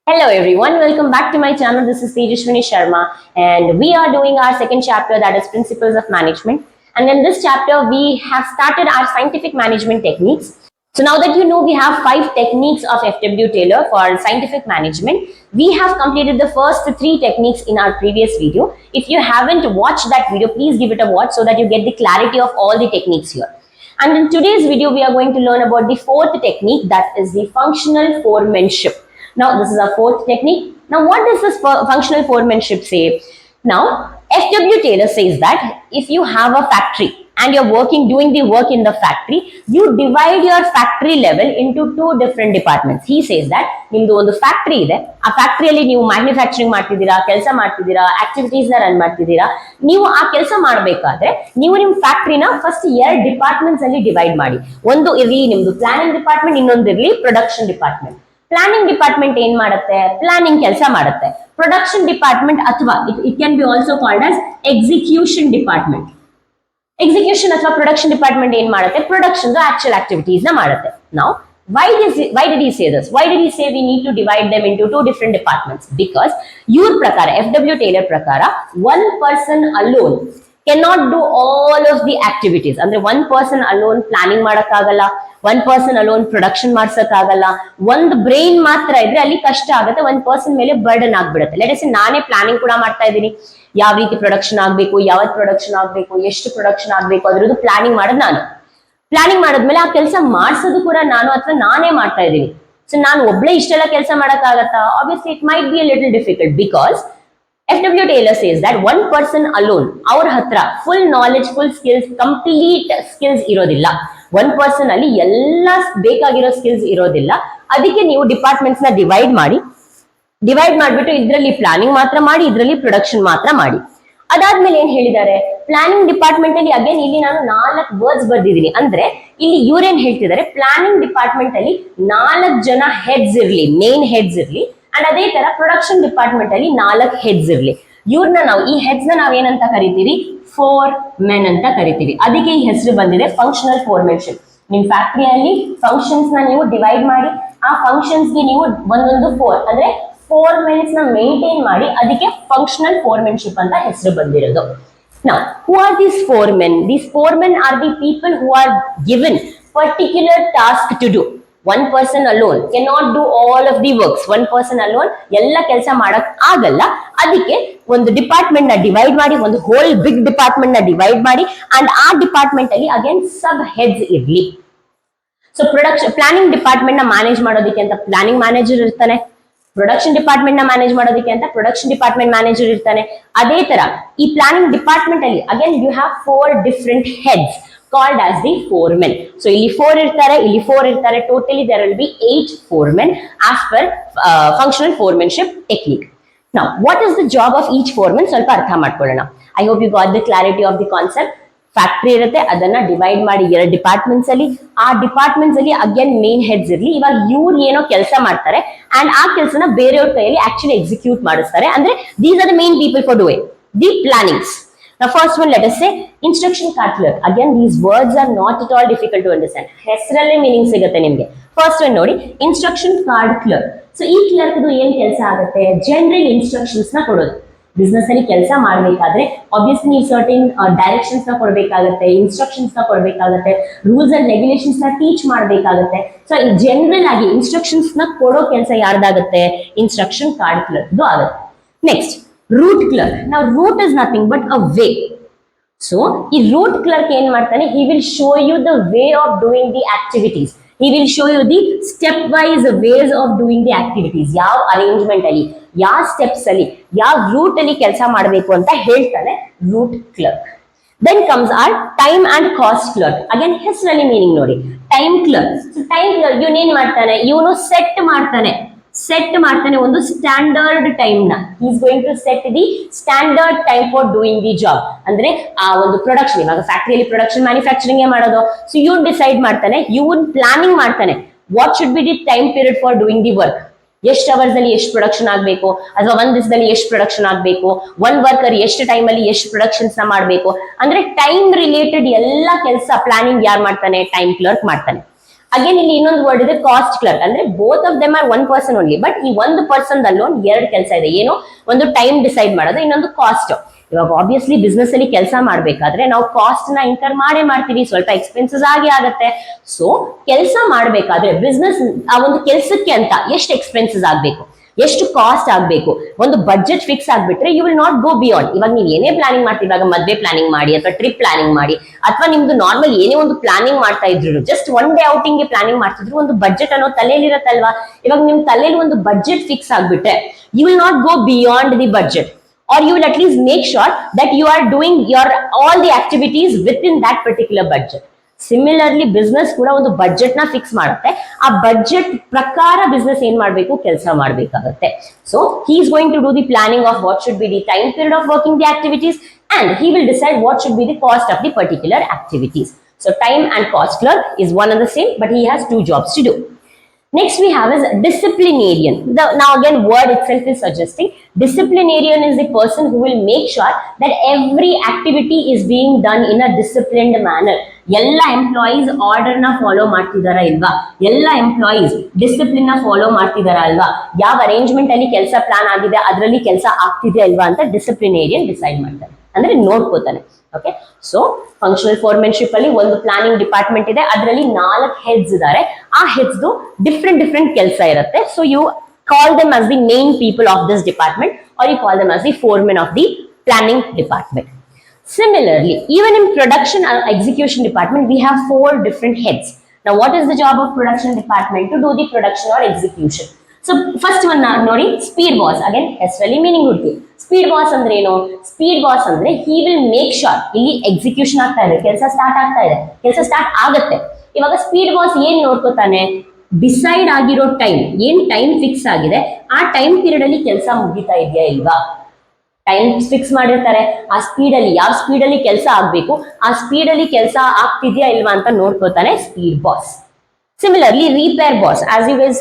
Hello everyone, welcome back to my channel. This is Tejaswini Sharma and we are doing our second chapter, that is Principles of Management. And in this chapter, we have started our scientific management techniques. So now that you know we have 5 techniques of F.W. Taylor for scientific management, we have completed the first 3 techniques in our previous video. If you haven't watched that video, please give it a watch so that you get the clarity of all the techniques here. And in today's video, we are going to learn about the 4th technique, that is the functional foremanship. Now, this is our 4th technique. Now, what does this functional foremanship say? Now, F.W. Taylor says that if you have a factory and you're doing the work in the factory, you divide your factory level into 2 different departments. He says that nimdu ಒಂದು factory ಇದೆ, ಆ ಫ್ಯಾಕ್ಟರಿಯಲ್ಲಿ ನೀವು manufacturing ಮಾಡ್ತಿದ್ದೀರಾ, ಕೆಲಸ ಮಾಡ್ತಿದ್ದೀರಾ, activities ನ run ಮಾಡ್ತಿದ್ದೀರಾ. ನೀವು ಆ ಕೆಲಸ ಮಾಡಬೇಕಾದ್ರೆ ನೀವು ನಿಮ್ಮ ಫ್ಯಾಕ್ಟರಿನ ಫಸ್ಟ್ 2 ಡಿಪಾರ್ಟ್ಮೆಂಟ್ಸ್ ಅಲ್ಲಿ ಡಿವೈಡ್ ಮಾಡಿ. ಒಂದು ಇರಲಿ ನಿಮ್ದು ಪ್ಲಾನಿಂಗ್ ಡಿಪಾರ್ಟ್ಮೆಂಟ್, ಇನ್ನೊಂದು ಇರಲಿ ಪ್ರೊಡಕ್ಷನ್ ಡಿಪಾರ್ಟ್ಮೆಂಟ್. ಪ್ಲಾನಿಂಗ್ ಡಿಪಾರ್ಟ್ಮೆಂಟ್ ಏನ್ ಮಾಡುತ್ತೆ? ಪ್ಲಾನಿಂಗ್ ಕೆಲಸ ಮಾಡುತ್ತೆ. ಪ್ರೊಡಕ್ಷನ್ ಡಿಪಾರ್ಟ್ಮೆಂಟ್ ಅಥವಾ it can be also called as execution department. Execution ಅಥವಾ ಪ್ರೊಡಕ್ಷನ್ ಡಿಪಾರ್ಟ್ಮೆಂಟ್ ಏನ್ ಮಾಡುತ್ತೆ? ಪ್ರೊಡಕ್ಷನ್ ಆಕ್ಚುಯಲ್ ಆಕ್ಟಿವಿಟೀಸ್ ನ ಮಾಡುತ್ತೆ. ನಾವು why did he say this? Why did he say we need to divide them into 2 different departments? Because your prakara, F.W. Taylor prakara, one person alone cannot do all of the activities. Andre one person alone planning ಮಾಡಕ್ಕಾಗಲ್ಲ, one person alone production ಮಾಡ್ಸಕ್ಕಾಗಲ್ಲ. ಒಂದು brain ಮಾತ್ರ ಇದ್ರೆ ಅಲ್ಲಿ ಕಷ್ಟ ಆಗುತ್ತೆ, ಒಂದು person ಮೇಲೆ burden ಆಗ್ಬಿಡುತ್ತೆ. ಲೆಟ್ ಅಸ್ ಸೇ ನಾನೇ ಪ್ಲಾನಿಂಗ್ ಕೂಡ ಮಾಡ್ತಾ ಇದ್ದೀನಿ, ಯಾವ ರೀತಿ ಪ್ರೊಡಕ್ಷನ್ ಆಗ್ಬೇಕು, ಯಾವತ್ ಪ್ರೊಡಕ್ಷನ್ ಆಗ್ಬೇಕು, ಎಷ್ಟು ಪ್ರೊಡಕ್ಷನ್ ಆಗ್ಬೇಕು, ಅದ್ರದ್ದು ಪ್ಲಾನಿಂಗ್ ಮಾಡೋದು ನಾನು. ಪ್ಲಾನಿಂಗ್ ಮಾಡಿದ್ಮೇಲೆ ಆ ಕೆಲಸ ಮಾಡಿಸೋದು ಕೂಡ ನಾನು, ಅಥವಾ ನಾನೇ ಮಾಡ್ತಾ ಇದ್ದೀನಿ. ಸೊ ನಾನು ಒಬ್ಳೆ ಇಷ್ಟೆಲ್ಲ ಕೆಲಸ ಮಾಡಕ್ಕಾಗತ್ತಾ? Obviously it might be a little difficult because F.W. Taylor says that one person alone, ಅವ್ರ ಹತ್ರ full knowledge, full skills, complete skills ಇರೋದಿಲ್ಲ. ಒನ್ ಪರ್ಸನ್ ಅಲ್ಲಿ ಎಲ್ಲ ಬೇಕಾಗಿರೋ ಸ್ಕಿಲ್ಸ್ ಇರೋದಿಲ್ಲ. ಅದಕ್ಕೆ ನೀವು ಡಿಪಾರ್ಟ್ಮೆಂಟ್ಸ್ ನ ಡಿವೈಡ್ ಮಾಡಿಬಿಟ್ಟು ಇದ್ರಲ್ಲಿ ಪ್ಲಾನಿಂಗ್ ಮಾತ್ರ ಮಾಡಿ, ಇದ್ರಲ್ಲಿ ಪ್ರೊಡಕ್ಷನ್ ಮಾತ್ರ ಮಾಡಿ. ಅದಾದ್ಮೇಲೆ ಏನ್ ಹೇಳಿದ್ದಾರೆ? ಪ್ಲಾನಿಂಗ್ ಡಿಪಾರ್ಟ್ಮೆಂಟ್ ಅಲ್ಲಿ ಅಗೇನ್ ಇಲ್ಲಿ ನಾನು 4 ವರ್ಡ್ಸ್ ಬರ್ದಿದ್ದೀನಿ. ಅಂದ್ರೆ ಇಲ್ಲಿ ಇವ್ರೇನ್ ಹೇಳ್ತಿದ್ದಾರೆ, ಪ್ಲಾನಿಂಗ್ ಡಿಪಾರ್ಟ್ಮೆಂಟ್ ಅಲ್ಲಿ 4 ಜನ ಹೆಡ್ಸ್ ಇರ್ಲಿ, ಮೇನ್ ಹೆಡ್ಸ್ ಇರ್ಲಿ. ಅಂಡ್ ಅದೇ ತರ ಪ್ರೊಡಕ್ಷನ್ ಡಿಪಾರ್ಟ್ಮೆಂಟ್ ಅಲ್ಲಿ 4 ಹೆಡ್ಸ್ ಇರ್ಲಿ. ಇವ್ರನ್ನ ನಾವು, ಈ ಹೆಡ್ಸ್ ನ ನಾವೇನಂತ ಕರಿತೀವಿ? 4 men ಅಂತ ಕರಿತೀವಿ. ಅದಕ್ಕೆ ಈ ಹೆಸರು ಬಂದಿದೆ ಫಂಕ್ಷನಲ್ ಫೋರ್ಮೆನ್ಶಿಪ್. ನಿಮ್ ಫ್ಯಾಕ್ಟರಿಯಲ್ಲಿ ಫಂಕ್ಷನ್ಸ್ ನ ನೀವು ಡಿವೈಡ್ ಮಾಡಿ, ಆ ಫಂಕ್ಷನ್ಸ್ ಗೆ ನೀವು ಒಂದೊಂದು 4 ಅಂದ್ರೆ 4 men ನ ಮೇಂಟೈನ್ ಮಾಡಿ, ಅದಕ್ಕೆ ಫಂಕ್ಷನಲ್ ಫೋರ್ಮೆನ್ಶಿಪ್ ಅಂತ ಹೆಸರು ಬಂದಿರೋದು. Now, who are these 4 men? These 4 men are the people who are given particular task to do. One person alone cannot do all of the works. One person alone ಎಲ್ಲ ಕೆಲಸ ಮಾಡಕ್ ಆಗಲ್ಲ. ಅದಕ್ಕೆ ಒಂದು ಡಿಪಾರ್ಟ್ಮೆಂಟ್ ನ ಡಿವೈಡ್ ಮಾಡಿ, ಒಂದು whole big department ನ ಡಿವೈಡ್ ಮಾಡಿ, ಅಂಡ್ ಆ ಡಿಪಾರ್ಟ್ಮೆಂಟ್ ಅಲ್ಲಿ ಅಗೇನ್ ಸಬ್ ಹೆಡ್ಸ್ ಇರ್ಲಿ. ಸೊ ಪ್ಲಾನಿಂಗ್ ಡಿಪಾರ್ಟ್ಮೆಂಟ್ ನ ಮ್ಯಾನೇಜ್ ಮಾಡೋದಕ್ಕೆ ಅಂತ ಪ್ಲಾನಿಂಗ್ ಮ್ಯಾನೇಜರ್ ಇರ್ತಾನೆ, ಪ್ರೊಡಕ್ಷನ್ ಡಿಪಾರ್ಟ್ಮೆಂಟ್ ನ ಮ್ಯಾನೇಜ್ ಮಾಡೋದಕ್ಕೆ ಅಂತ ಪ್ರೊಡಕ್ಷನ್ ಡಿಪಾರ್ಟ್ಮೆಂಟ್ ಮ್ಯಾನೇಜರ್ ಇರ್ತಾನೆ. ಅದೇ ತರ ಈ ಪ್ಲಾನಿಂಗ್ ಡಿಪಾರ್ಟ್ಮೆಂಟ್ ಅಲ್ಲಿ again you have 4 different heads called as the foremen. So ಇಲ್ಲಿ 4 ಇರ್ತಾರೆ, ಇಲ್ಲಿ 4 ಇರ್ತಾರೆ. Totally there will be 8 foremen as per functional foremanship technique. Now, what is the job of each foreman? ಸ್ವಲ್ಪ ಅರ್ಥ ಮಾಡ್ಕೊಳ್ಳೋಣ. I hope you got the clarity of the concept. Factory ಇರುತ್ತೆ, ಅದನ್ನ divide ಮಾಡಿ 2 ಡಿಪಾರ್ಟ್ಮೆಂಟ್ಸ್ ಅಲ್ಲಿ, ಆ ಡಿಪಾರ್ಟ್ಮೆಂಟ್ಸ್ ಅಲ್ಲಿ again main heads ಇರ್ಲಿ. ಇವಾಗ ಇವ್ರು ಏನೋ ಕೆಲಸ ಮಾಡ್ತಾರೆ ಅಂಡ್ ಆ ಕೆಲಸನ ಬೇರೆಯವ್ರ ಕೈಯಲ್ಲಿ ಆಕ್ಚುಲಿ ಎಕ್ಸಿಕ್ಯೂಟ್ ಮಾಡಿಸ್ತಾರೆ. ಅಂದ್ರೆ these are the main people for doing the plannings. Now, first one, let us say instruction card clerk. Again, these words are not at all difficult to understand. ಹೆಸರಲ್ಲೇ meaning ಸಿಗುತ್ತೆ ನಿಮ್ಗೆ. First one ನೋಡಿ, instruction card clerk. So ಈ clerk ಏನ್ ಕೆಲಸ ಆಗುತ್ತೆ? General instructions ನ ಕೊಡೋದು. ಬಿಸ್ನೆಸ್ ಅಲ್ಲಿ ಕೆಲಸ ಮಾಡಬೇಕಾದ್ರೆ ಆಬ್ವಿಯಸ್ಲಿ ನೀವು ಸರ್ಟನ್ ಡೈರೆಕ್ಷನ್ಸ್ ನ ಕೊಡಬೇಕಾಗುತ್ತೆ, ಇನ್ಸ್ಟ್ರಕ್ಷನ್ಸ್ ನ ಕೊಡಬೇಕಾಗುತ್ತೆ, ರೂಲ್ಸ್ ಅಂಡ್ ರೆಗ್ಯುಲೇಷನ್ಸ್ ನ ಟೀಚ್ ಮಾಡಬೇಕಾಗುತ್ತೆ. ಸೊ ಜನರಲ್ ಆಗಿ ಇನ್ಸ್ಟ್ರಕ್ಷನ್ಸ್ ನ ಕೊಡೋ ಕೆಲಸ ಯಾರ್ದಾಗುತ್ತೆ? ಇನ್ಸ್ಟ್ರಕ್ಷನ್ ಕಾರ್ಡ್ ಕ್ಲರ್ಕ್ ಆಗುತ್ತೆ. Next, route clerk. ನಾವು route is nothing but a way. So ಈ ರೂಟ್ ಕ್ಲರ್ಕ್ ಏನ್ ಮಾಡ್ತಾನೆ? He will show you the way of doing the activities. He will show you the step-wise ways of doing the activities. ಯಾವ arrangement ಅಲ್ಲಿ, ಯಾವ steps ಅಲ್ಲಿ, ಯಾವ root ಅಲ್ಲಿ ಕೆಲಸ ಮಾಡಬೇಕು ಅಂತ ಹೇಳ್ತಾನೆ route clerk. Then comes our time and cost clerk. Again, ಹೆಸರಲ್ಲಿ ಮೀನಿಂಗ್ ನೋಡಿ, time clerk. So time clerk ಇವನೇನ್ ಮಾಡ್ತಾನೆ? ಇವನು ಸೆಟ್ ಮಾಡ್ತಾನೆ ಒಂದು ಸ್ಟ್ಯಾಂಡರ್ಡ್ ಟೈಮ್ ನ. Is going to set the standard time for doing the job. ಅಂದ್ರೆ ಆ ಒಂದು ಪ್ರೊಡಕ್ಷನ್, ಇವಾಗ ಫ್ಯಾಕ್ಟರಿಯಲ್ಲಿ ಪ್ರೊಡಕ್ಷನ್ ಮ್ಯಾನುಫ್ಯಾಕ್ಚರಿಂಗ್ ಮಾಡೋದು. ಸೊ ಇವನ್ ಡಿಸೈಡ್ ಮಾಡ್ತಾನೆ, ಇವನ್ ಪ್ಲಾನಿಂಗ್ ಮಾಡ್ತಾನೆ, what should be the time period for doing the work. ಎಷ್ಟು ಅವರ್ಸ್ ಅಲ್ಲಿ ಎಷ್ಟು ಪ್ರೊಡಕ್ಷನ್ ಆಗ್ಬೇಕು, ಅಥವಾ ಒಂದ್ ದಿವಸದಲ್ಲಿ ಎಷ್ಟು ಪ್ರೊಡಕ್ಷನ್ ಆಗ್ಬೇಕು, ಒಂದ್ ವರ್ಕರ್ ಎಷ್ಟು ಟೈಮ್ ಅಲ್ಲಿ ಎಷ್ಟು ಪ್ರೊಡಕ್ಷನ್ಸ್ ನ ಮಾಡ್ಬೇಕು. ಅಂದ್ರೆ ಟೈಮ್ ರಿಲೇಟೆಡ್ ಎಲ್ಲ ಕೆಲಸ ಪ್ಲಾನಿಂಗ್ ಯಾರು ಮಾಡ್ತಾನೆ? ಟೈಮ್ ಕ್ಲರ್ಕ್ ಮಾಡ್ತಾನೆ. ಅಗೇನ್ ಇಲ್ಲಿ ಇನ್ನೊಂದು ವರ್ಡ್ ಇದೆ ಕಾಸ್ಟ್ ಕ್ಲರ್ಕ್, ಅಂದ್ರೆ both of them are one person only, but ಈ ಒಂದು ಪರ್ಸನ್ ದಲ್ಲೂ ಎರಡು ಕೆಲಸ ಇದೆ. ಏನು, ಒಂದು ಟೈಮ್ ಡಿಸೈಡ್ ಮಾಡೋದು, ಇನ್ನೊಂದು ಕಾಸ್ಟ್. ಇವಾಗ ಆಬ್ವಿಯಸ್ಲಿ ಬಿಸ್ನೆಸ್ ಅಲ್ಲಿ ಕೆಲಸ ಮಾಡ್ಬೇಕಾದ್ರೆ ನಾವು ಕಾಸ್ಟ್ ನ ಇನ್ಕರ್ ಮಾಡೇ ಮಾಡ್ತೀವಿ, ಸ್ವಲ್ಪ ಎಕ್ಸ್ಪೆನ್ಸಸ್ ಆಗಿ ಆಗತ್ತೆ. ಸೊ ಕೆಲಸ ಮಾಡ್ಬೇಕಾದ್ರೆ ಬಿಸ್ನೆಸ್ ಆ ಒಂದು ಕೆಲಸಕ್ಕೆ ಅಂತ ಎಷ್ಟು ಎಕ್ಸ್ಪೆನ್ಸಸ್ ಆಗ್ಬೇಕು, ಎಷ್ಟು ಕಾಸ್ಟ್ ಆಗ್ಬೇಕು, ಒಂದು ಬಜೆಟ್ ಫಿಕ್ಸ್ ಆಗ್ಬಿಟ್ರೆ you will not go beyond. ಇವಾಗ ನೀವು ಏನೇ ಪ್ಲಾನಿಂಗ್ ಮಾಡ್ತೀವಿ, ಇವಾಗ ಮದ್ವೆ ಪ್ಲಾನಿಂಗ್ ಮಾಡಿ ಅಥವಾ ಟ್ರಿಪ್ ಪ್ಲಾನಿಂಗ್ ಮಾಡಿ ಅಥವಾ ನಿಮ್ದು ನಾರ್ಮಲ್ ಏನೇ ಒಂದು ಪ್ಲಾನಿಂಗ್ ಮಾಡ್ತಾ ಇದ್ರು, ಜಸ್ಟ್ ಒನ್ ಡೇ ಔಟಿಂಗ್ ಗೆ ಪ್ಲಾನಿಂಗ್ ಮಾಡ್ತಿದ್ರು, ಒಂದು ಬಜೆಟ್ ಅನ್ನೋ ತಲೆಯಲ್ಲಿ ಇರತ್ತಲ್ವಾ. ಇವಾಗ ನಿಮ್ ತಲೆಯಲ್ಲಿ ಒಂದು ಬಜೆಟ್ ಫಿಕ್ಸ್ ಆಗ್ಬಿಟ್ರೆ you will not go beyond the budget, or you will at least make sure that you are doing your all the activities within that particular budget. Similarly business ಕೂಡ ಒಂದು budget ನ fix ಮಾಡುತ್ತೆ, ಆ budget ಪ್ರಕಾರ business ಏನ್ ಮಾಡಬೇಕು, ಕೆಲಸ ಮಾಡಬೇಕಾಗುತ್ತೆ. So he is going to do the planning of what should be the time period of working the activities and he will decide what should be the cost of the particular activities. So time and cost clerk is one and the same, but he has two jobs to do. Next we have is disciplinarian. Now again word itself is suggesting disciplinarian is the person who will make sure that every activity is being done in a disciplined manner. ಎಲ್ಲ employees order ನ follow ಮಾಡ್ತಿದಾರಾ ಇಲ್ವಾ, ಎಲ್ಲ employees discipline ನ follow ಮಾಡ್ತಿದಾರಾ ಅಲ್ವಾ, ಯಾವ arrangement ಅಲ್ಲಿ ಕೆಲಸ plan ಆಗಿದೆ ಅದರಲ್ಲಿ ಕೆಲಸ ಆಗ್ತಿದೆಯಾ ಇಲ್ವಾ ಅಂತ ಡಿಸಿಪ್ಲಿನೇರಿಯನ್ ಡಿಸೈಡ್ ಮಾಡ್ತಾರೆ, ಅಂದ್ರೆ ನೋಡ್ಕೋತಾನೆ. ಓಕೆ, ಸೊ ಫಂಕ್ಷನಲ್ ಫೋರ್ಮೆನ್ಶಿಪ್ ಅಲ್ಲಿ ಒಂದು ಪ್ಲಾನಿಂಗ್ ಡಿಪಾರ್ಟ್ಮೆಂಟ್ ಇದೆ, ಅದರಲ್ಲಿ 4 ಹೆಡ್ಸ್ ಇದ್ದಾರೆ. ಆ ಹೆಡ್ಸ್ ಡಿಫ್ರೆಂಟ್ ಕೆಲಸ ಇರುತ್ತೆ. So you call them as the main people of this department or you call them as the foremen of the planning department. Similarly, even in production and execution department, we have 4 different heads. Now, what is the job of production department? To do the production or execution. So, first one ನೋಡಿ, speed boss. Again, ಹೆಸರಲ್ಲಿ meaning ಹುಡುಕಿ. Speed boss ಅಂದ್ರೆ ಏನು? Speed boss ಅಂದ್ರೆ he will make sure ಇಲ್ಲಿ execution ಆಗ್ತಾ ಇದೆ, ಕೆಲಸ ಸ್ಟಾರ್ಟ್ ಆಗ್ತಾ ಇದೆ, ಕೆಲಸ ಸ್ಟಾರ್ಟ್ ಆಗುತ್ತೆ. ಇವಾಗ ಸ್ಪೀಡ್ ಬಾಸ್ ಏನ್ ನೋಡ್ಕೋತಾನೆ, ಡಿಸೈಡ್ ಆಗಿರೋ ಟೈಮ್, ಏನ್ ಟೈಮ್ ಫಿಕ್ಸ್ ಆಗಿದೆ ಆ ಟೈಮ್ ಪೀರಿಯಡ್ ಅಲ್ಲಿ ಕೆಲಸ ಮುಗಿತಾ ಇದೆಯಾ ಇಲ್ವಾ, ಟೈಮ್ ಫಿಕ್ಸ್ ಮಾಡಿರ್ತಾರೆ, ಆ ಸ್ಪೀಡ್ ಅಲ್ಲಿ ಯಾವ ಸ್ಪೀಡ್ ಅಲ್ಲಿ ಕೆಲಸ ಆಗ್ಬೇಕು ಆ ಸ್ಪೀಡ್ ಅಲ್ಲಿ ಕೆಲಸ ಆಗ್ತಿದ್ಯಾ ಇಲ್ವಾ ಅಂತ ನೋಡ್ಕೋತಾನೆ speed boss. Similarly, repair boss, as you guys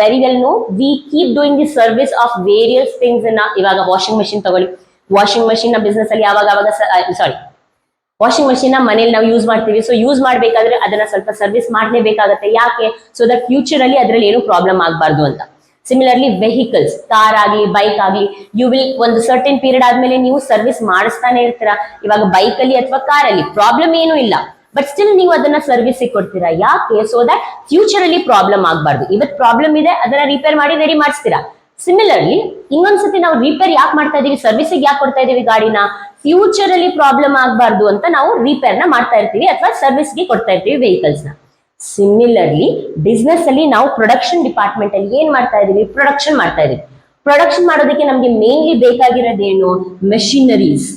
very well know, we keep doing the service of various things in ಇವಾಗ ವಾಷಿಂಗ್ ಮಷಿನ್ ತಗೊಳ್ಳಿ, ವಾಷಿಂಗ್ ಮಷಿನ್ ನ ಬಿಸ್ನೆಸ್ ಅಲ್ಲಿ ಯಾವಾಗ ವಾಷಿಂಗ್ ಮಷಿನ್ ನ ಮನೇಲಿ ನಾವು ಯೂಸ್ ಮಾಡ್ತೀವಿ. ಸೊ ಯೂಸ್ ಮಾಡ್ಬೇಕಾದ್ರೆ ಅದನ್ನ ಸ್ವಲ್ಪ ಸರ್ವಿಸ್ ಮಾಡಲೇಬೇಕಾಗತ್ತೆ. ಯಾಕೆ? ಸೊ ದಟ್ ಫ್ಯೂಚರ್ ಅಲ್ಲಿ ಅದ್ರಲ್ಲಿ ಏನು ಪ್ರಾಬ್ಲಮ್ ಆಗಬಾರ್ದು ಅಂತ. ಸಿಮಿಲರ್ಲಿ ವೆಹಿಕಲ್ಸ್, ಕಾರ್ ಆಗಲಿ ಬೈಕ್ ಆಗಲಿ, ಯು ವಿಲ್ ಒಂದು ಸರ್ಟನ್ ಪೀರಿಯಡ್ ಆದ್ಮೇಲೆ ನೀವು ಸರ್ವಿಸ್ ಮಾಡಿಸ್ತಾನೆ ಇರ್ತೀರಾ. ಇವಾಗ ಬೈಕ್ ಅಲ್ಲಿ ಅಥವಾ ಕಾರ್ ಅಲ್ಲಿ ಪ್ರಾಬ್ಲಮ್ ಏನು ಇಲ್ಲ, ಬಟ್ ಸ್ಟಿಲ್ ನೀವು ಅದನ್ನ ಸರ್ವಿಸ್ ಕೊಡ್ತೀರಾ. ಯಾಕೆ? ಸೊ ದಟ್ ಫ್ಯೂಚರ್ ಅಲ್ಲಿ ಪ್ರಾಬ್ಲಮ್ ಆಗಬಾರ್ದು. ಇವತ್ತು ಪ್ರಾಬ್ಲಮ್ ಇದೆ, ಅದನ್ನ ರಿಪೇರ್ ಮಾಡಿ ರೆಡಿ ಮಾಡಿಸ್ತೀರಾ. ಸಿಮಿಲರ್ಲಿ ಇನ್ನೊಂದ್ಸತಿ ನಾವು ರಿಪೇರ್ ಯಾಕೆ ಮಾಡ್ತಾ ಇದೀವಿ, ಸರ್ವಿಸಿಗೆ ಯಾಕೆ ಕೊಡ್ತಾ ಇದೀವಿ ಗಾಡಿನ, ಫ್ಯೂಚರ್ ಅಲ್ಲಿ ಪ್ರಾಬ್ಲಮ್ ಆಗಬಾರ್ದು ಅಂತ ನಾವು ರಿಪೇರ್ ನ ಮಾಡ್ತಾ ಇರ್ತೀವಿ ಅಥವಾ ಸರ್ವಿಸ್ಗೆ ಕೊಡ್ತಾ ಇರ್ತೀವಿ ವೆಹಿಕಲ್ಸ್ ನ. ಸಿಮಿಲರ್ಲಿ ಬಿಸ್ನೆಸ್ ಅಲ್ಲಿ ನಾವು ಪ್ರೊಡಕ್ಷನ್ ಡಿಪಾರ್ಟ್ಮೆಂಟ್ ಅಲ್ಲಿ ಏನ್ ಮಾಡ್ತಾ ಇದೀವಿ, ಪ್ರೊಡಕ್ಷನ್ ಮಾಡ್ತಾ ಇದೀವಿ. ಪ್ರೊಡಕ್ಷನ್ ಮಾಡೋದಕ್ಕೆ ನಮ್ಗೆ ಮೇನ್ಲಿ ಬೇಕಾಗಿರೋದೇನು, ಮೆಷಿನರೀಸ್.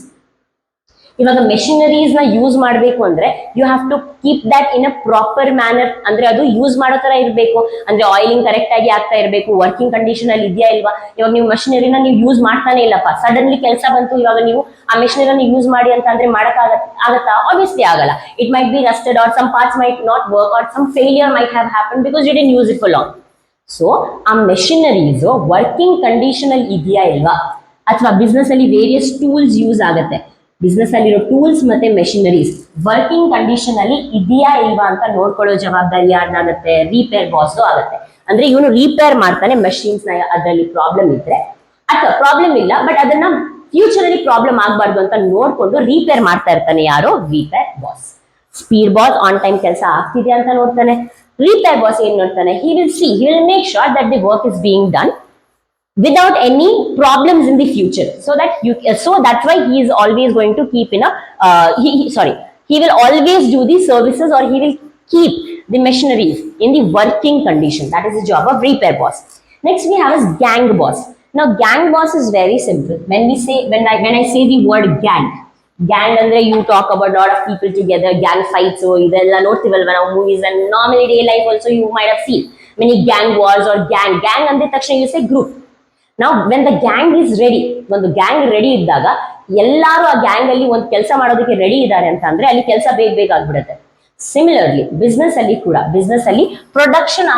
ಇವಾಗ ಮೆಷಿನರೀಸ್ ನ ಯೂಸ್ ಮಾಡಬೇಕು ಅಂದ್ರೆ you have to keep that in a proper manner, ಅಂದ್ರೆ ಅದು ಯೂಸ್ ಮಾಡೋ ತರ ಇರಬೇಕು, ಅಂದ್ರೆ ಆಯಿಲಿಂಗ್ ಕರೆಕ್ಟ್ ಆಗಿ ಆಗ್ತಾ ಇರಬೇಕು, ವರ್ಕಿಂಗ್ ಕಂಡೀಷನ್ ಅಲ್ಲಿ ಇದೆಯಾ ಇಲ್ವಾ. ಇವಾಗ ನೀವು ಮೆಷಿನರಿನ ನೀವು ಯೂಸ್ ಮಾಡ್ತಾನೆ ಇಲ್ಲಪ್ಪ, ಸಡನ್ಲಿ ಕೆಲಸ ಬಂತು, ಇವಾಗ ನೀವು ಆ ಮೆಷಿನರಿನ ಯೂಸ್ ಮಾಡಿ ಅಂತ ಅಂದ್ರೆ ಮಾಡಕ್ ಆಗತ್ತಾ? ಆಬ್ವಿಯಸ್ಲಿ ಆಗಲ್ಲ. It might be rusted or some parts might not work or some failure might have happen because you didn't use it for long. So ಆ ಮೆಷಿನರೀಸ್ ವರ್ಕಿಂಗ್ ಕಂಡೀಷನ್ ಅಲ್ಲಿ ಇದೆಯಾ ಇಲ್ವಾ, ಅಥವಾ ಬಿಸ್ನೆಸ್ ಅಲ್ಲಿ ವೇರಿಯಸ್ ಟೂಲ್ಸ್ ಯೂಸ್ ಆಗುತ್ತೆ, business ಅಲ್ಲಿರೋ tools ಮತ್ತೆ machineries working condition ಅಲ್ಲಿ ಇದೆಯಾ ಇಲ್ವಾ ಅಂತ ನೋಡ್ಕೊಳ್ಳೋ ಜವಾಬ್ದಾರಿ ಯಾರ್ದಾಗತ್ತೆ, ರಿಪೇರ್ ಬಾಸ್ ಆಗುತ್ತೆ. ಅಂದ್ರೆ ಇವನು ರಿಪೇರ್ ಮಾಡ್ತಾನೆ ಮೆಷಿನ್ಸ್ ನ, ಅದರಲ್ಲಿ ಪ್ರಾಬ್ಲಮ್ ಇದ್ರೆ ಅಥವಾ ಪ್ರಾಬ್ಲಮ್ ಇಲ್ಲ ಬಟ್ ಅದನ್ನ ಫ್ಯೂಚರ್ ಅಲ್ಲಿ ಪ್ರಾಬ್ಲಮ್ ಆಗಬಾರ್ದು ಅಂತ ನೋಡ್ಕೊಂಡು ರಿಪೇರ್ ಮಾಡ್ತಾ ಇರ್ತಾನೆ ಯಾರು, repair boss. Speed boss on time ಕೆಲಸ ಆಗ್ತಿದ್ಯಾ ಅಂತ ನೋಡ್ತಾನೆ. ರಿಪೇರ್ ಬಾಸ್ ಏನ್ ನೋಡ್ತಾನೆ, he will make sure that the work is being done without any problems in the future, so that's why he is always going to keep in a he will always do the services or he will keep the machineries in the working condition. That is the job of repair boss. Next we have is gang boss. Now gang boss is very simple. When I say the word gang ಅಂದ್ರೆ you talk about lot of people together, gang fights, so ಇದೆಲ್ಲ ನೋಡ್ತೀವಲ್ವಾ ನಾವು movies and normally day life also you might have seen many gang wars or gang ಅಂದ ತಕ್ಷಣ you say group. Now when the gang is ready, ಒಂದು gang ready ಇದ್ದಾಗ ಎಲ್ಲಾರು ಆ gang ಅಲ್ಲಿ ಒಂದು ಕೆಲಸ ಮಾಡೋದಕ್ಕೆ ರೆಡಿ ಇದ್ದಾರೆ ಅಂತ ಅಂದ್ರೆ ಅಲ್ಲಿ ಕೆಲಸ ಬೇಗ ಆಗ್ಬಿಡುತ್ತೆ. ಸಿಮಿಲರ್ಲಿ ಬಿಸ್ನೆಸ್ ಅಲ್ಲಿ ಕೂಡ, ಬಿಸ್ನೆಸ್ ಅಲ್ಲಿ ಪ್ರೊಡಕ್ಷನ್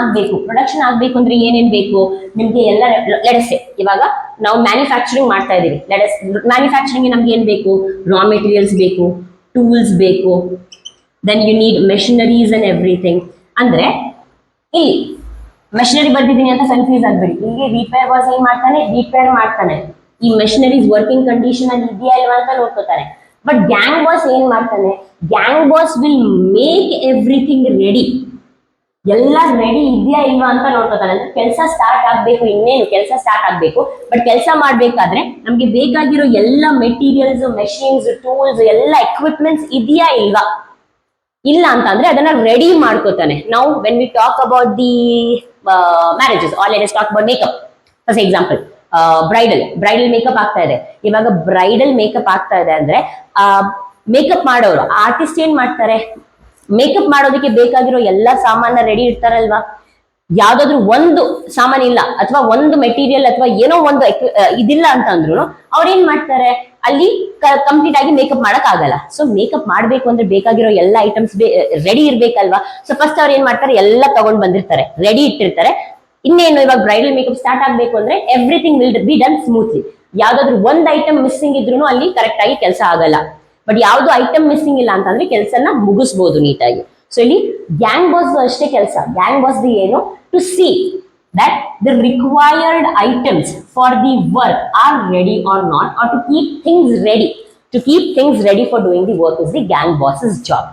ಆಗ್ಬೇಕು ಅಂದ್ರೆ ಏನೇನ್ ಬೇಕು ನಿಮ್ಗೆ ಎಲ್ಲ. ಲೆಟ್ಸ್ ಇವಾಗ ನಾವು ಮ್ಯಾನುಫ್ಯಾಕ್ಚರಿಂಗ್ ಮಾಡ್ತಾ ಇದೀವಿ, ಮ್ಯಾನುಫ್ಯಾಕ್ಚರಿಂಗ್ ನಮ್ಗೆ ಏನ್ ಬೇಕು, ರಾ ಮೆಟೀರಿಯಲ್ಸ್ ಬೇಕು, ಟೂಲ್ಸ್ ಬೇಕು, then you need machineries and everything. ಅಂದ್ರೆ ಇಲ್ಲಿ ಮೆಷಿನರಿ ಬರ್ದಿದ್ದೀನಿ ಅಂತ ಕನ್ಫ್ಯೂಸ್ ಆಗ್ಬೇಡಿ. ಇಲ್ಲಿ ರಿಪೇರ್ ಬಾಸ್ ಏನ್ ಮಾಡ್ತಾನೆ, ರಿಪೇರ್ ಮಾಡ್ತಾನೆ, ಈ ಮೆಷಿನರೀಸ್ ವರ್ಕಿಂಗ್ ಕಂಡೀಷನ್ ಅಲ್ಲಿ ಇದೆಯಾ ಇಲ್ವಾ ಅಂತ ನೋಡ್ಕೋತಾನೆ. ಬಟ್ ಗ್ಯಾಂಗ್ ಬಾಸ್ ಏನ್ ಮಾಡ್ತಾನೆ, gang boss will make everything ready, ಎಲ್ಲ ರೆಡಿ ಇದೆಯಾ ಇಲ್ವಾ ಅಂತ ನೋಡ್ಕೋತಾನೆ. ಅಂದ್ರೆ ಕೆಲಸ ಸ್ಟಾರ್ಟ್ ಆಗ್ಬೇಕು, ಇನ್ನೇನು ಕೆಲಸ ಸ್ಟಾರ್ಟ್ ಆಗ್ಬೇಕು. ಬಟ್ ಕೆಲಸ ಮಾಡ್ಬೇಕಾದ್ರೆ ನಮ್ಗೆ ಬೇಕಾಗಿರೋ ಎಲ್ಲ ಮೆಟೀರಿಯಲ್ಸ್, ಮೆಷಿನ್ಸ್, ಟೂಲ್ಸ್, ಎಲ್ಲ ಎಕ್ವಿಪ್ಮೆಂಟ್ಸ್ ಇದೆಯಾ ಇಲ್ವಾ, ಇಲ್ಲ ಅಂತಂದ್ರೆ ಅದನ್ನ ರೆಡಿ ಮಾಡ್ಕೋತಾನೆ. ನಾವು when we talk about the marriages, all let us talk about makeup for example. Bridal makeup ಆಗ್ತಾ ಇದೆ. ಇವಾಗ ಬ್ರೈಡಲ್ ಮೇಕಪ್ ಆಗ್ತಾ ಇದೆ ಅಂದ್ರೆ ಮೇಕಪ್ ಮಾಡೋರು ಆರ್ಟಿಸ್ಟ್ ಏನ್ ಮಾಡ್ತಾರೆ, ಮೇಕಪ್ ಮಾಡೋದಕ್ಕೆ ಬೇಕಾಗಿರೋ ಎಲ್ಲ ಸಾಮಾನ ರೆಡಿ ಇರ್ತಾರಲ್ವಾ. ಯಾವ್ದಾದ್ರು ಒಂದು ಸಾಮಾನ್ ಇಲ್ಲ ಅಥವಾ ಒಂದು ಮೆಟೀರಿಯಲ್ ಅಥವಾ ಏನೋ ಒಂದು ಇದಿಲ್ಲ ಅಂತ ಅಂದ್ರು ಅವ್ರು ಏನ್ ಮಾಡ್ತಾರೆ, ಅಲ್ಲಿ ಕಂಪ್ಲೀಟ್ ಆಗಿ ಮೇಕಪ್ ಮಾಡಕ್ ಆಗಲ್ಲ. ಸೊ ಮೇಕಪ್ ಮಾಡ್ಬೇಕು ಅಂದ್ರೆ ಬೇಕಾಗಿರೋ ಎಲ್ಲ ಐಟಮ್ಸ್ ರೆಡಿ ಇರ್ಬೇಕಲ್ವಾ. ಸೊ ಫಸ್ಟ್ ಅವ್ರು ಏನ್ ಮಾಡ್ತಾರೆ, ಎಲ್ಲ ತಗೊಂಡ್ ಬಂದಿರ್ತಾರೆ, ರೆಡಿ ಇಟ್ಟಿರ್ತಾರೆ. ಇನ್ನೇನು ಇವಾಗ ಬ್ರೈಡಲ್ ಮೇಕಪ್ ಸ್ಟಾರ್ಟ್ ಆಗ್ಬೇಕು ಅಂದ್ರೆ everything will be done smoothly. ಯಾವ್ದಾದ್ರು ಒಂದ್ ಐಟಮ್ ಮಿಸ್ಸಿಂಗ್ ಇದ್ರು ಅಲ್ಲಿ ಕರೆಕ್ಟ್ ಆಗಿ ಕೆಲಸ ಆಗಲ್ಲ. ಬಟ್ ಯಾವ್ದು ಐಟಮ್ ಮಿಸ್ಸಿಂಗ್ ಇಲ್ಲ ಅಂತಂದ್ರೆ ಕೆಲಸನ ಮುಗಿಸ್ಬೋದು ನೀಟಾಗಿ. ಸೊ ಇಲ್ಲಿ ಗ್ಯಾಂಗ್ ಬಾಸ್ ಅಷ್ಟೇ ಕೆಲಸ. ಗ್ಯಾಂಗ್ ಬಾಸ್ ಏನು, to see that the required items for the work are ready or not, or to keep things ready. To keep things ready for doing the work is the gang boss's job.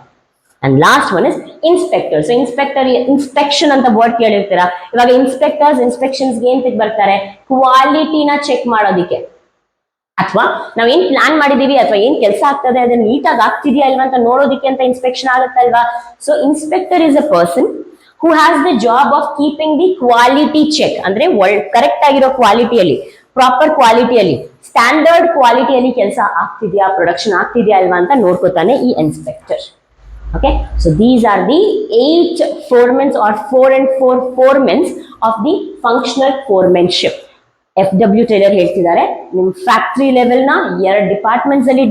And last one is inspector. So inspector, inspection ಅಂತ word ಕೇಳಿರ್ತೀರಾ. ಇವಾಗ inspectors inspections ಏನ್ ಬರ್ತಾರೆ, ಕ್ವಾಲಿಟಿನ check ಮಾಡೋದಿಕ್ಕೆ, ಅಥವಾ ನಾವೇನ್ plan ಮಾಡಿದೀವಿ ಅಥವಾ ಏನ್ ಕೆಲಸ ಆಗ್ತದೆ ಅದನ್ನ ನೀಟಾಗಿ ಆಗ್ತಿದ್ಯಾ ಇಲ್ವಾ ಅಂತ ನೋಡೋದಿಕ್ಕೆ ಅಂತ ಇನ್ಸ್ಪೆಕ್ಷನ್ ಆಗುತ್ತಲ್ವಾ. So inspector is a person who has the job of keeping the quality check, ಅಂದ್ರೆ ಕರೆಕ್ಟ್ ಆಗಿರೋ ಕ್ವಾಲಿಟಿಯಲ್ಲಿ, ಪ್ರಾಪರ್ ಕ್ವಾಲಿಟಿಯಲ್ಲಿ, ಸ್ಟ್ಯಾಂಡರ್ಡ್ ಕ್ವಾಲಿಟಿಯಲ್ಲಿ ಕೆಲಸ ಆಗ್ತಿದ್ಯಾ, ಪ್ರೊಡಕ್ಷನ್ ಆಗ್ತಿದ್ಯಾ ಅಲ್ವಾ ಅಂತ ನೋಡ್ಕೋತಾನೆ ಈ inspector. Okay, so these are the 8 foremen or 4 and 4 foremen of the functional foremanship. FW Taylor ಹೇಳ್ತಿದ್ದಾರೆ, ನಿಮ್ ಫ್ಯಾಕ್ಟ್ರಿ ಲೆವೆಲ್ ನ 2 ಡಿಪಾರ್ಟ್ಮೆಂಟ್ಸ್ ಅಲ್ಲಿ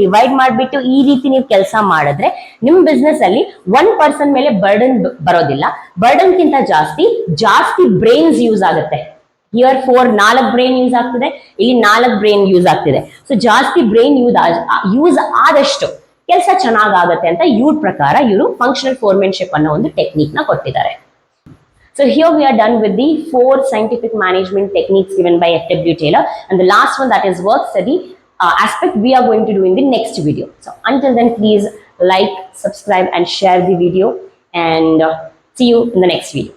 ಡಿವೈಡ್ ಮಾಡಿಬಿಟ್ಟು ಈ ರೀತಿ ನೀವು ಕೆಲಸ ಮಾಡಿದ್ರೆ ನಿಮ್ ಬಿಸ್ನೆಸ್ ಅಲ್ಲಿ 1 ಪರ್ಸನ್ ಮೇಲೆ ಬರ್ಡನ್ ಬರೋದಿಲ್ಲ. ಬರ್ಡನ್ ಗಿಂತ ಜಾಸ್ತಿ ಬ್ರೈನ್ಸ್ ಯೂಸ್ ಆಗುತ್ತೆ. ಹಿಯರ್ 4 ಬ್ರೈನ್ ಯೂಸ್ ಆಗ್ತಿದೆ, ಇಲ್ಲಿ 4 ಬ್ರೈನ್ ಯೂಸ್ ಆಗ್ತಿದೆ. ಸೊ ಜಾಸ್ತಿ ಬ್ರೈನ್ ಯೂಸ್ ಆದಷ್ಟು ಕೆಲಸ ಚೆನ್ನಾಗಾಗತ್ತೆ ಅಂತ ಇವ್ರ ಪ್ರಕಾರ ಇವರು ಫಂಕ್ಷನಲ್ ಫೋರ್ಮೆನ್ಶಿಪ್ ಅನ್ನೋ ಒಂದು ಟೆಕ್ನಿಕ್ ನ ಕೊಟ್ಟಿದ್ದಾರೆ. So here we are done with the 4 scientific management techniques given by FW Taylor, and the last one, that is work study aspect, we are going to do in the next video. So until then, please like, subscribe and share the video, and see you in the next video.